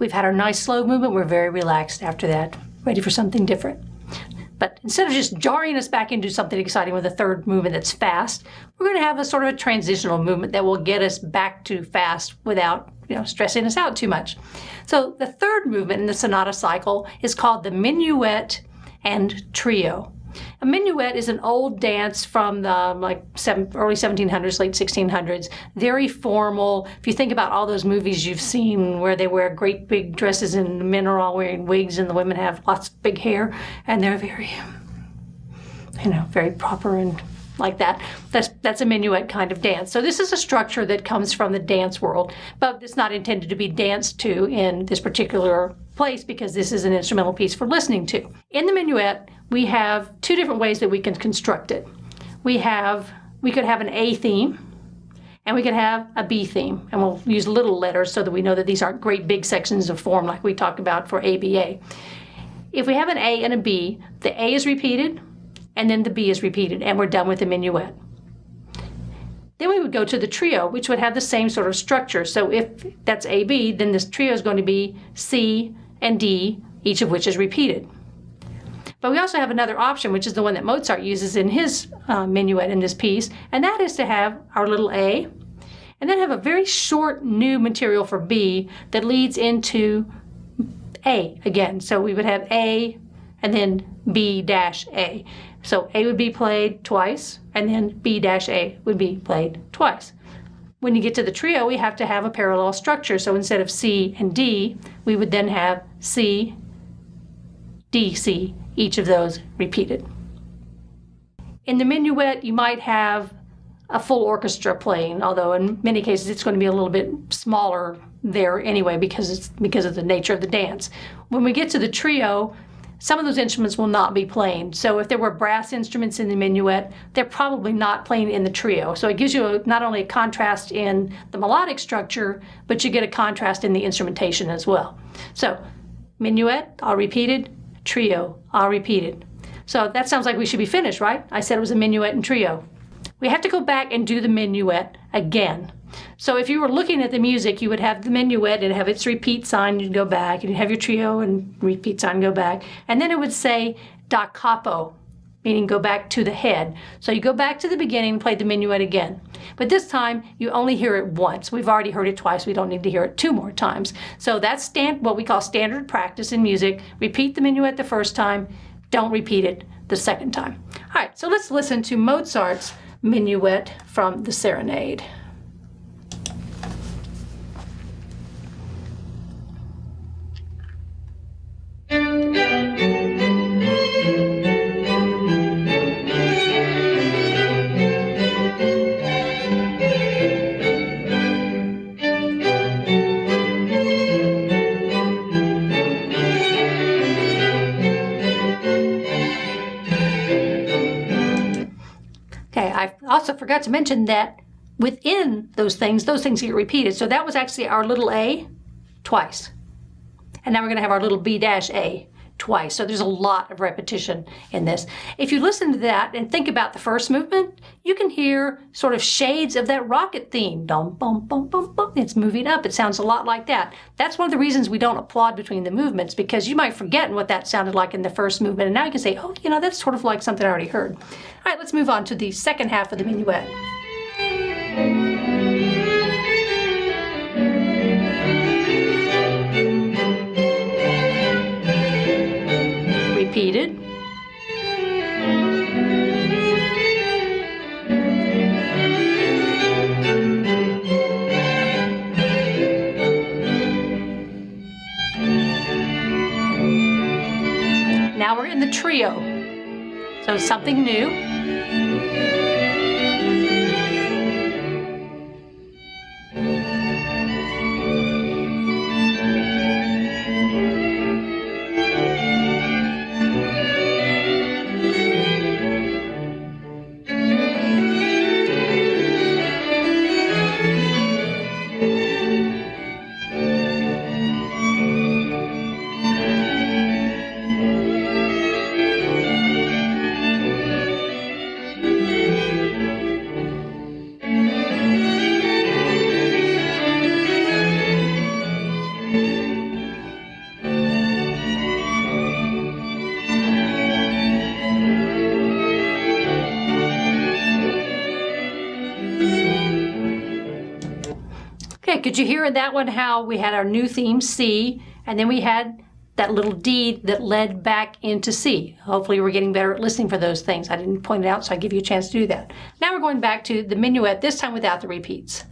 We've had our nice slow movement. We're very relaxed after that, ready for something different. But instead of just jarring us back into something exciting with a third movement that's fast, we're going to have a sort of a transitional movement that will get us back to fast without, stressing us out too much. So the third movement in the sonata cycle is called the minuet and trio. A minuet is an old dance from the early 1700s, late 1600s, very formal. If you think about all those movies you've seen where they wear great big dresses and the men are all wearing wigs and the women have lots of big hair and they're very, very proper and like that. That's a minuet kind of dance. So this is a structure that comes from the dance world, but it's not intended to be danced to in this particular place because this is an instrumental piece for listening to. In the minuet, we have two different ways that we can construct it. We could have an A theme, and we could have a B theme, and we'll use little letters so that we know that these aren't great big sections of form like we talked about for ABA. If we have an A and a B, the A is repeated, and then the B is repeated, and we're done with the minuet. Then we would go to the trio, which would have the same sort of structure. So if that's AB, then this trio is going to be C and D, each of which is repeated. But we also have another option, which is the one that Mozart uses in his minuet in this piece, and that is to have our little A, and then have a very short new material for B that leads into A again. So we would have A and then B dash A. So A would be played twice, and then B dash A would be played twice. When you get to the trio, we have to have a parallel structure. So instead of C and D, we would then have C, D, C, each of those repeated. In the minuet, you might have a full orchestra playing, although in many cases it's going to be a little bit smaller there anyway because of the nature of the dance. When we get to the trio, some of those instruments will not be playing. So if there were brass instruments in the minuet, they're probably not playing in the trio. So it gives you not only a contrast in the melodic structure, but you get a contrast in the instrumentation as well. So minuet, all repeated, trio, all repeated. So that sounds like we should be finished, right? I said it was a minuet and trio. We have to go back and do the minuet again. So if you were looking at the music, you would have the minuet and have its repeat sign, you'd go back, and you'd have your trio and repeat sign, go back. And then it would say da capo, meaning go back to the head. So you go back to the beginning and play the minuet again. But this time, you only hear it once. We've already heard it twice. We don't need to hear it two more times. So that's what we call standard practice in music. Repeat the minuet the first time. Don't repeat it the second time. All right, so let's listen to Mozart's minuet from the Serenade. I also forgot to mention that within those things get repeated. So that was actually our little A twice. And now we're going to have our little B dash A twice. So there's a lot of repetition in this. If you listen to that and think about the first movement, you can hear sort of shades of that rocket theme. Dum, bum, bum, bum, bum. It's moving up. It sounds a lot like that. That's one of the reasons we don't applaud between the movements, because you might forget what that sounded like in the first movement. And now you can say, oh, that's sort of like something I already heard. All right, let's move on to the second half of the minuet. Repeated. Now we're in the trio. So something new. Could you hear in that one how we had our new theme, C, and then we had that little D that led back into C. Hopefully we're getting better at listening for those things. I didn't point it out, so I give you a chance to do that. Now we're going back to the minuet, this time without the repeats.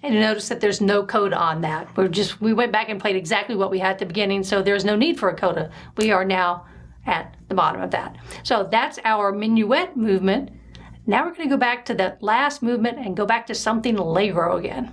And you notice that there's no coda on that. We went back and played exactly what we had at the beginning, so there's no need for a coda. We are now at the bottom of that. So that's our minuet movement. Now we're going to go back to that last movement and go back to something allegro again.